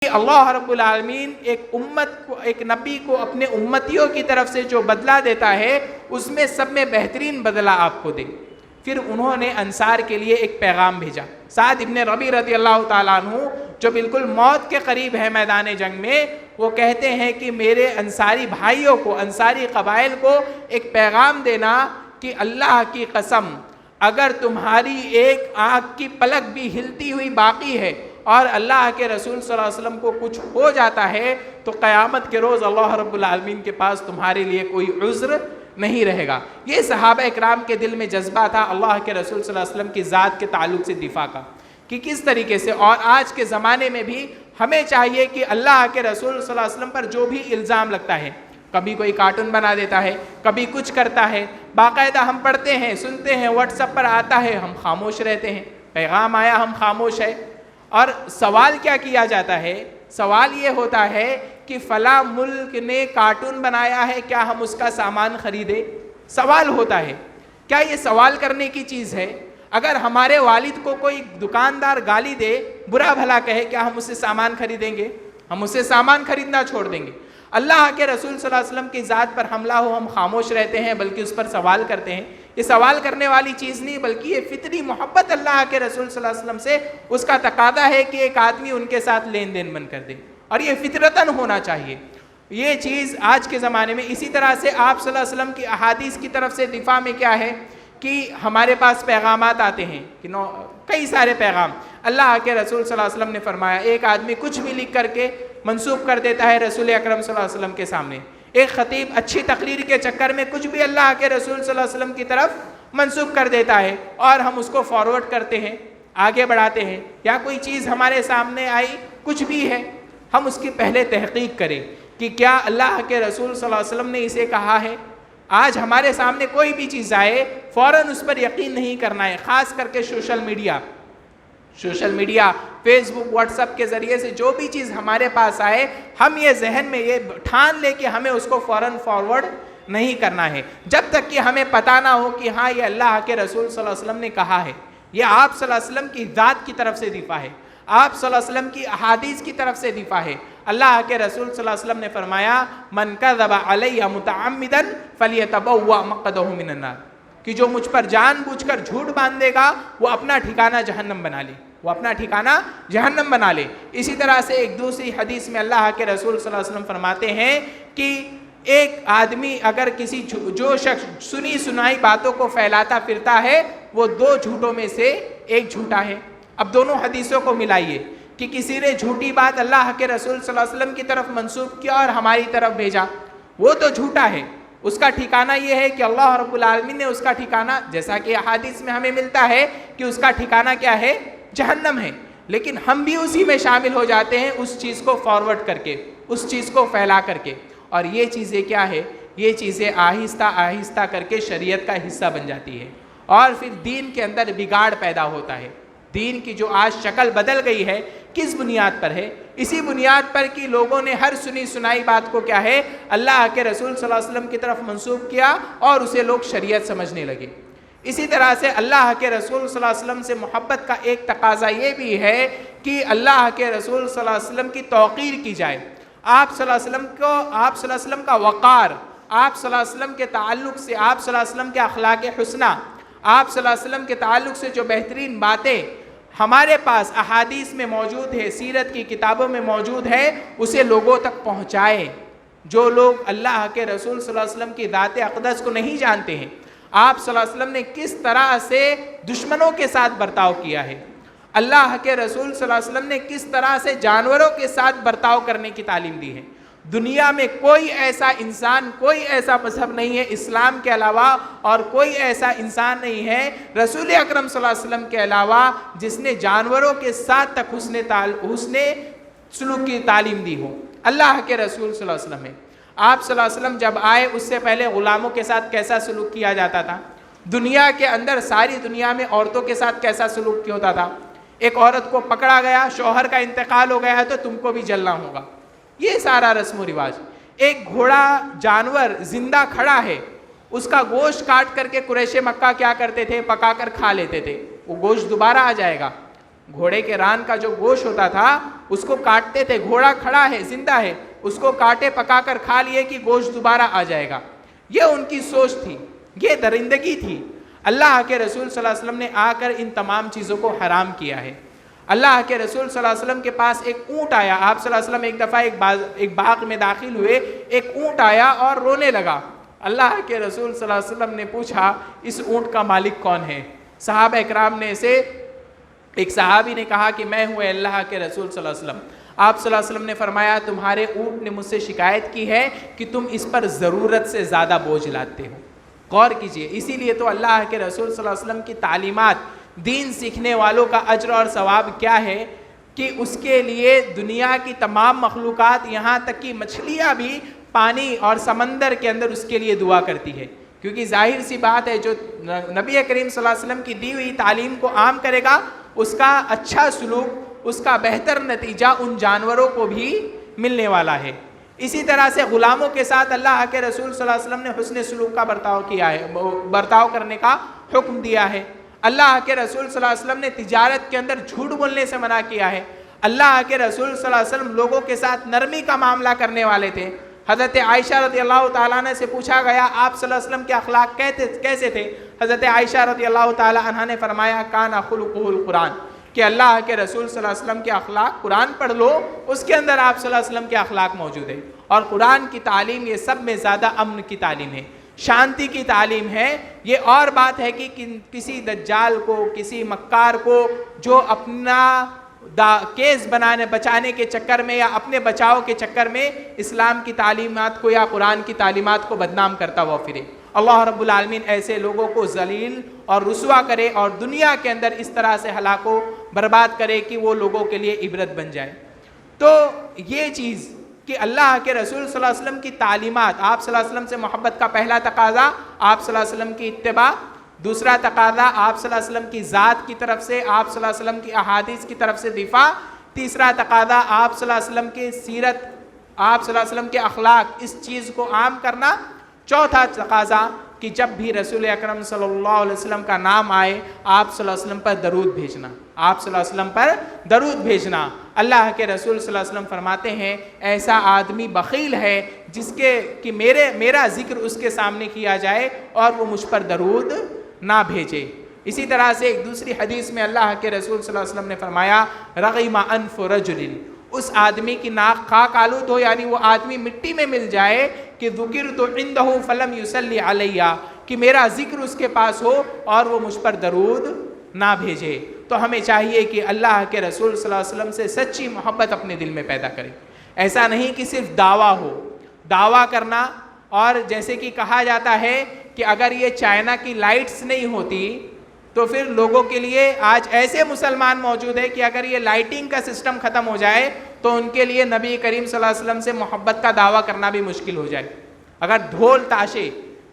اللہ رب العالمین ایک نبی کو اپنے امتیوں کی طرف سے جو بدلہ دیتا ہے اس میں سب میں بہترین بدلہ آپ کو دے۔ پھر انہوں نے انصار کے لیے ایک پیغام بھیجا۔ سعد ابن ربیع رضی اللہ تعالیٰ عنہ جو بالکل موت کے قریب ہے میدان جنگ میں، وہ کہتے ہیں کہ میرے انصاری بھائیوں کو، انصاری قبائل کو ایک پیغام دینا کہ اللہ کی قسم اگر تمہاری ایک آنکھ کی پلک بھی ہلتی ہوئی باقی ہے اور اللہ کے رسول صلی اللہ علیہ وسلم کو کچھ ہو جاتا ہے تو قیامت کے روز اللہ رب العالمین کے پاس تمہارے لیے کوئی عذر نہیں رہے گا۔ یہ صحابہ اکرام کے دل میں جذبہ تھا اللہ کے رسول صلی اللہ علیہ وسلم کی ذات کے تعلق سے دفاع کا، کہ کس طریقے سے، اور آج کے زمانے میں بھی ہمیں چاہیے کہ اللہ کے رسول صلی اللہ علیہ وسلم پر جو بھی الزام لگتا ہے، کبھی کوئی کارٹون بنا دیتا ہے، کبھی کچھ کرتا ہے، باقاعدہ ہم پڑھتے ہیں، سنتے ہیں، واٹس ایپ پر آتا ہے، ہم خاموش رہتے ہیں، پیغام آیا ہم خاموش ہے۔ اور سوال کیا کیا جاتا ہے؟ سوال یہ ہوتا ہے کہ فلاں ملک نے کارٹون بنایا ہے، کیا ہم اس کا سامان خریدیں؟ سوال ہوتا ہے۔ کیا یہ سوال کرنے کی چیز ہے؟ اگر ہمارے والد کو کوئی دکاندار گالی دے، برا بھلا کہے، کیا ہم اس سے سامان خریدیں گے؟ ہم اس سے سامان خریدنا چھوڑ دیں گے۔ اللہ کے رسول صلی اللہ علیہ وسلم کی ذات پر حملہ ہو، ہم خاموش رہتے ہیں بلکہ اس پر سوال کرتے ہیں۔ یہ سوال کرنے والی چیز نہیں، بلکہ یہ فطری محبت اللہ کے رسول صلی اللہ علیہ وسلم سے، اس کا تقاضا ہے کہ ایک آدمی ان کے ساتھ لین دین بند کر دے، اور یہ فطرتاً ہونا چاہیے۔ یہ چیز آج کے زمانے میں اسی طرح سے آپ صلی اللہ علیہ وسلم کی احادیث کی طرف سے دفاع میں کیا ہے کہ ہمارے پاس پیغامات آتے ہیں کہ کئی سارے پیغام اللہ کے رسول صلی اللہ علیہ وسلم نے فرمایا، ایک آدمی کچھ بھی لکھ کر کے منسوب کر دیتا ہے رسول اکرم صلی اللہ علیہ وسلم کے سامنے، ایک خطیب اچھی تقریر کے چکر میں کچھ بھی اللہ کے رسول صلی اللہ علیہ وسلم کی طرف منسوب کر دیتا ہے، اور ہم اس کو فارورڈ کرتے ہیں، آگے بڑھاتے ہیں۔ یا کوئی چیز ہمارے سامنے آئی، کچھ بھی ہے، ہم اس کی پہلے تحقیق کریں کہ کیا اللہ کے رسول صلی اللہ علیہ وسلم نے اسے کہا ہے۔ آج ہمارے سامنے کوئی بھی چیز آئے فوراً اس پر یقین نہیں کرنا ہے، خاص کر کے سوشل میڈیا، فیس بک، واٹس ایپ کے ذریعے سے جو بھی چیز ہمارے پاس آئے، ہم یہ ذہن میں یہ ٹھان لے کہ ہمیں اس کو فوراً فارورڈ نہیں کرنا ہے، جب تک کہ ہمیں پتہ نہ ہو کہ ہاں یہ اللہ کے رسول صلی اللہ علیہ وسلم نے کہا ہے، یہ آپ صلی اللہ علیہ وسلم کی ذات کی طرف سے دفاع ہے، آپ صلی اللہ علیہ وسلم کی احادیث کی طرف سے دفاع ہے۔ اللہ کے رسول صلی اللہ علیہ وسلم نے فرمایا، من کذب علی متعمدا فلیتبوأ مقعدہ من النار، کہ جو مجھ پر جان بوجھ کر جھوٹ باندھ دے گا وہ اپنا ٹھکانہ جہنم بنا لے، وہ اپنا ٹھکانہ جہنم بنا لے۔ اسی طرح سے ایک دوسری حدیث میں اللہ کے رسول صلی اللہ علیہ وسلم فرماتے ہیں کہ ایک آدمی اگر جو شخص سنی سنائی باتوں کو پھیلاتا پھرتا ہے، وہ دو جھوٹوں میں سے ایک جھوٹا ہے۔ اب دونوں حدیثوں کو ملائیے کہ کسی نے جھوٹی بات اللہ کے رسول صلی اللہ علیہ وسلم کی طرف منسوب کیا اور ہماری طرف بھیجا، وہ تو جھوٹا ہے، اس کا ٹھکانہ یہ ہے کہ اللہ رب العالمین نے اس کا ٹھکانہ، جیسا کہ احادیث میں ہمیں ملتا ہے کہ اس کا ٹھکانہ کیا ہے، جہنم ہے، لیکن ہم بھی اسی میں شامل ہو جاتے ہیں، اس چیز کو فارورڈ کر کے، اس چیز کو پھیلا کر کے، اور یہ چیزیں کیا ہے، یہ چیزیں آہستہ آہستہ کر کے شریعت کا حصہ بن جاتی ہے، اور پھر دین کے اندر بگاڑ پیدا ہوتا ہے۔ دین کی جو آج شکل بدل گئی ہے، کس بنیاد پر ہے؟ اسی بنیاد پر کہ لوگوں نے ہر سنی سنائی بات کو کیا ہے، اللہ کے رسول صلی اللہ علیہ وسلم کی طرف منسوب کیا اور اسے لوگ شریعت سمجھنے لگے۔ اسی طرح سے اللہ کے رسول صلی اللہ علیہ وسلم سے محبت کا ایک تقاضا یہ بھی ہے کہ اللہ کے رسول صلی اللہ علیہ وسلم کی توقیر کی جائے، آپ صلی اللہ علیہ وسلم کا وقار، آپ صلی اللہ علیہ وسلم کے تعلق سے، آپ صلی اللہ علیہ وسلم کے اخلاق حسنہ، آپ صلی اللہ علیہ وسلم کے تعلق سے جو بہترین باتیں ہمارے پاس احادیث میں موجود ہے، سیرت کی کتابوں میں موجود ہے، اسے لوگوں تک پہنچائے۔ جو لوگ اللہ کے رسول صلی اللہ علیہ وسلم کی ذات اقدس کو نہیں جانتے ہیں، آپ صلی اللہ علیہ وسلم نے کس طرح سے دشمنوں کے ساتھ برتاؤ کیا ہے، اللہ کے رسول صلی اللہ علیہ وسلم نے کس طرح سے جانوروں کے ساتھ برتاؤ کرنے کی تعلیم دی ہے۔ دنیا میں کوئی ایسا انسان، کوئی ایسا مذہب نہیں ہے اسلام کے علاوہ، اور کوئی ایسا انسان نہیں ہے رسول اکرم صلی اللہ علیہ وسلم کے علاوہ جس نے جانوروں کے ساتھ تک حسن سلوک کی تعلیم دی ہو۔ اللہ کے رسول صلی اللہ علیہ وسلم ہے۔ آپ صلی اللہ علیہ وسلم جب آئے اس سے پہلے غلاموں کے ساتھ کیسا سلوک کیا جاتا تھا، دنیا کے اندر ساری دنیا میں عورتوں کے ساتھ کیسا سلوک کیا ہوتا تھا، ایک عورت کو پکڑا گیا، شوہر کا انتقال ہو گیا ہے تو تم کو بھی جلنا ہوگا، یہ سارا رسم و رواج۔ ایک گھوڑا جانور زندہ کھڑا ہے، اس کا گوشت کاٹ کر کے قریش مکہ کیا کرتے تھے، پکا کر کھا لیتے تھے، وہ گوشت دوبارہ آ جائے گا، گھوڑے کے ران کا جو گوشت ہوتا تھا اس کو کاٹتے تھے، گھوڑا کھڑا ہے، زندہ ہے، اس کو کاٹے پکا کر کھا لیے کہ گوشت دوبارہ آ جائے گا. یہ ان کی سوچ تھی، یہ درندگی تھی. اللہ کے رسول صلی اللہ علیہ وسلم نے آ کر ان تمام چیزوں کو حرام کیا ہے. اللہ کے رسول صلی اللہ علیہ وسلم کے پاس ایک اونٹ آیا. آپ صلی اللہ علیہ وسلم ایک دفعہ ایک باغ میں داخل ہوئے، ایک اونٹ آیا اور رونے لگا. اللہ کے رسول صلی اللہ علیہ وسلم نے پوچھا اس اونٹ کا مالک کون ہے؟ صحابہ اکرام نے سے ایک صحابی نے کہا کہ میں ہوں اللہ کے رسول صلی اللہ علیہ وسلم. آپ صلی اللہ علیہ وسلم نے فرمایا تمہارے اونٹ نے مجھ سے شکایت کی ہے کہ تم اس پر ضرورت سے زیادہ بوجھ لاتے ہو. غور کیجئے، اسی لیے تو اللہ کے رسول صلی اللہ علیہ وسلم کی تعلیمات، دین سیکھنے والوں کا اجر اور ثواب کیا ہے کہ اس کے لیے دنیا کی تمام مخلوقات، یہاں تک کہ مچھلیاں بھی پانی اور سمندر کے اندر اس کے لیے دعا کرتی ہے. کیونکہ ظاہر سی بات ہے جو نبی کریم صلی اللہ علیہ وسلم کی دی ہوئی تعلیم کو عام کرے گا اس کا اچھا سلوک، اس کا بہتر نتیجہ ان جانوروں کو بھی ملنے والا ہے. اسی طرح سے غلاموں کے ساتھ اللہ کے رسول صلی اللہ علیہ وسلم نے حسن سلوک کا برتاؤ کرنے کا حکم دیا ہے. اللہ کے رسول صلی اللہ علیہ وسلم نے تجارت کے اندر جھوٹ بولنے سے منع کیا ہے. اللہ کے رسول صلی اللہ علیہ وسلم لوگوں کے ساتھ نرمی کا معاملہ کرنے والے تھے. حضرت عائشہ رضی اللہ تعالیٰ عنہ سے پوچھا گیا آپ صلی اللہ علیہ وسلم کے اخلاق کیسے تھے؟ حضرت عائشہ رضی اللہ تعالیٰ عنہ نے فرمایا کان خلقہ القرآن، کہ اللہ کے رسول صلی اللہ علیہ وسلم کے اخلاق، قرآن پڑھ لو اس کے اندر آپ صلی اللہ علیہ وسلم کے اخلاق موجود ہے. اور قرآن کی تعلیم یہ سب میں زیادہ امن کی تعلیم ہے، شانتی کی تعلیم ہے. یہ اور بات ہے کہ کسی دجال کو، کسی مکار کو جو اپنا کیس بچانے کے چکر میں یا اپنے بچاؤ کے چکر میں اسلام کی تعلیمات کو یا قرآن کی تعلیمات کو بدنام کرتا ہوا پھرے، اللہ رب العالمین ایسے لوگوں کو ذلیل اور رسوا کرے اور دنیا کے اندر اس طرح سے ہلاک و برباد کرے کہ وہ لوگوں کے لیے عبرت بن جائے. تو یہ چیز کہ اللہ کے رسول صلی اللہ علیہ وسلم کی تعلیمات، آپ صلی اللہ علیہ وسلم سے محبت کا پہلا تقاضا آپ صلی اللہ علیہ وسلم کی اتباع، دوسرا تقاضا آپ صلی اللہ علیہ وسلم کی ذات کی طرف سے، آپ صلی اللہ علیہ وسلم کی احادیث کی طرف سے دفاع، تیسرا تقاضا آپ صلی اللہ علیہ وسلم کی سیرت، آپ صلی اللہ علیہ وسلم کے اخلاق، اس چیز کو عام کرنا، چوتھا تقاضا کہ جب بھی رسول اکرم صلی اللہ علیہ وسلم کا نام آئے آپ صلی اللہ علیہ وسلم پر درود بھیجنا، آپ صلی اللہ علیہ وسلم پر درود بھیجنا. اللہ کے رسول صلی اللہ علیہ وسلم فرماتے ہیں ایسا آدمی بخیل ہے جس کے کہ میرا ذکر اس کے سامنے کیا جائے اور وہ مجھ پر درود نہ بھیجے. اسی طرح سے ایک دوسری حدیث میں اللہ کے رسول صلی اللہ علیہ وسلم نے فرمایا رغم انف رجل، اس آدمی کی ناک خاک آلود ہو، یعنی وہ آدمی مٹی میں مل جائے کہ ذکرت عنده فلم یصلی علیہ، کہ میرا ذکر اس کے پاس ہو اور وہ مجھ پر درود نہ بھیجے. تو ہمیں چاہیے کہ اللہ کے رسول صلی اللہ علیہ وسلم سے سچی محبت اپنے دل میں پیدا کریں. ایسا نہیں کہ صرف دعویٰ ہو، دعویٰ کرنا. اور جیسے کہ کہا جاتا ہے کہ اگر یہ چائنا کی لائٹس نہیں ہوتی تو پھر لوگوں کے لیے آج ایسے مسلمان موجود ہے کہ اگر یہ لائٹنگ کا سسٹم ختم ہو جائے تو ان کے لیے نبی کریم صلی اللہ علیہ وسلم سے محبت کا دعویٰ کرنا بھی مشکل ہو جائے. اگر ڈھول تاشے،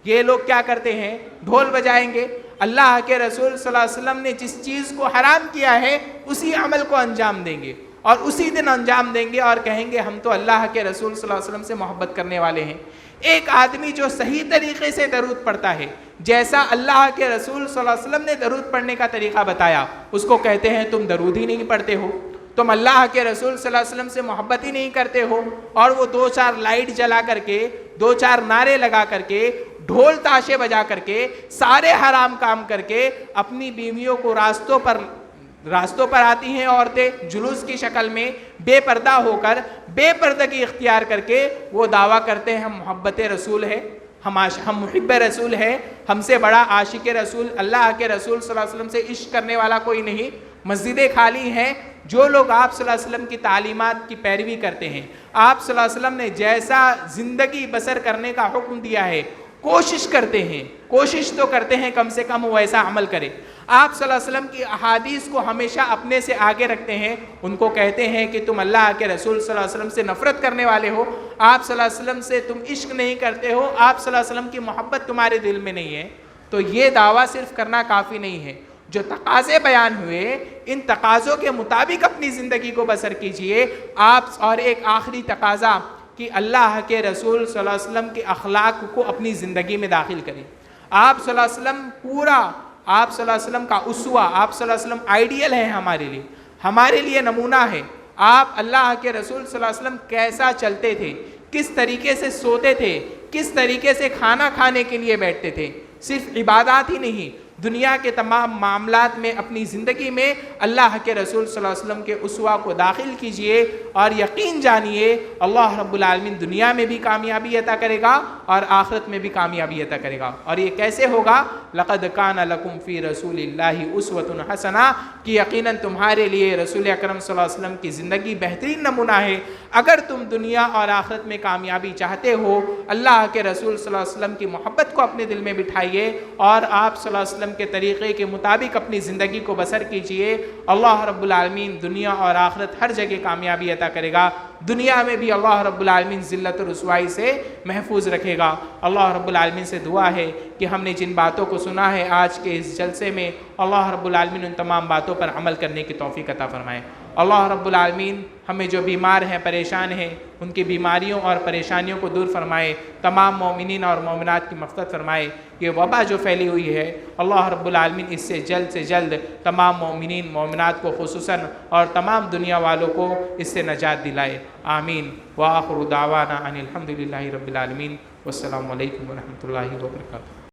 یہ لوگ کیا کرتے ہیں، ڈھول بجائیں گے. اللہ کے رسول صلی اللہ علیہ وسلم نے جس چیز کو حرام کیا ہے اسی عمل کو انجام دیں گے اور اسی دن انجام دیں گے اور کہیں گے ہم تو اللہ کے رسول صلی اللہ علیہ وسلم سے محبت کرنے والے ہیں. ایک آدمی جو صحیح طریقے سے درود پڑھتا ہے، جیسا اللہ کے رسول صلی اللہ علیہ وسلم نے درود پڑھنے کا طریقہ بتایا، اس کو کہتے ہیں تم درود ہی نہیں پڑھتے ہو، تم اللہ کے رسول صلی اللہ علیہ وسلم سے محبت ہی نہیں کرتے ہو. اور وہ 2-4 لائٹ جلا کر کے، 2-4 نعرے لگا کر کے، ڈھول تاشے بجا کر کے، سارے حرام کام کر کے اپنی بیویوں کو راستوں پر آتی ہیں عورتیں جلوس کی شکل میں بے پردہ ہو کر، بے پردگی اختیار کر کے وہ دعویٰ کرتے ہیں ہم محبت رسول ہے، ہم محب رسول ہے، ہم سے بڑا عاشق رسول اللہ کے رسول صلی اللہ علیہ وسلم سے عشق کرنے والا کوئی نہیں. مسجدیں خالی ہیں. جو لوگ آپ صلی اللہ علیہ وسلم کی تعلیمات کی پیروی کرتے ہیں، آپ صلی اللہ علیہ وسلم نے جیسا زندگی بسر کرنے کا حکم دیا ہے، کوشش تو کرتے ہیں کم سے کم وہ ایسا عمل کرے. آپ صلی اللہ علیہ وسلم کی احادیث کو ہمیشہ اپنے سے آگے رکھتے ہیں. ان کو کہتے ہیں کہ تم اللہ کے رسول صلی اللہ علیہ وسلم سے نفرت کرنے والے ہو، آپ صلی اللہ علیہ وسلم سے تم عشق نہیں کرتے ہو، آپ صلی اللہ علیہ وسلم کی محبت تمہارے دل میں نہیں ہے. تو یہ دعویٰ صرف کرنا کافی نہیں ہے. جو تقاضے بیان ہوئے ان تقاضوں کے مطابق اپنی زندگی کو بسر کیجئے آپ. اور ایک آخری تقاضا کہ اللہ کے رسول صلی اللہ علیہ وسلم کے اخلاق کو اپنی زندگی میں داخل کریں. آپ صلی اللہ علیہ وسلم آپ صلی اللہ علیہ وسلم کا اسوہ، آپ صلی اللہ علیہ وسلم آئیڈیل ہے ہمارے لیے. ہمارے لیے نمونہ ہے۔ آپ اللہ کے رسول صلی اللہ علیہ وسلم کیسا چلتے تھے، کس طریقے سے سوتے تھے، کس طریقے سے کھانا کھانے کے لیے بیٹھتے تھے۔ صرف عبادات ہی نہیں، دنیا کے تمام معاملات میں اپنی زندگی میں اللہ کے رسول صلی اللہ علیہ وسلم کے اسوہ کو داخل کیجئے اور یقین جانیے اللہ رب العالمین دنیا میں بھی کامیابی عطا کرے گا اور آخرت میں بھی کامیابی عطا کرے گا۔ اور یہ کیسے ہوگا؟ لَقَدْ كَانَ لَكُمْ فِي رَسُولِ اللَّهِ أُسْوَةٌ حَسَنَةٌ کہ یقیناً تمہارے لیے رسول اکرم صلی اللہ علیہ وسلم کی زندگی بہترین نمونہ ہے۔ اگر تم دنیا اور آخرت میں کامیابی چاہتے ہو، اللہ کے رسول صلی اللہ علیہ وسلم کی محبت کو اپنے دل میں بٹھائیے اور آپ صلی اللہ علیہ وسلم کے طریقے کے مطابق اپنی زندگی کو بسر کیجئے۔ اللہ رب العالمین دنیا اور آخرت ہر جگہ کامیابی عطا کرے گا۔ دنیا میں بھی اللہ رب العالمین ذلت و رسوائی سے محفوظ رکھے گا۔ اللہ رب العالمین سے دعا ہے کہ ہم نے جن باتوں کو سنا ہے آج کے اس جلسے میں، اللہ رب العالمین ان تمام باتوں پر عمل کرنے کی توفیق عطا فرمائے۔ اللہ رب العالمین ہمیں جو بیمار ہیں، پریشان ہیں، ان کی بیماریوں اور پریشانیوں کو دور فرمائے، تمام مومنین اور مومنات کی مغفرت فرمائے۔ یہ وبا جو پھیلی ہوئی ہے، اللہ رب العالمین اس سے جلد تمام مومنین مومنات کو خصوصاً اور تمام دنیا والوں کو اس سے نجات دلائے، آمین۔ وآخر دعوانا ان الحمد للہ رب العالمین، والسلام علیکم ورحمۃ اللہ وبرکاتہ۔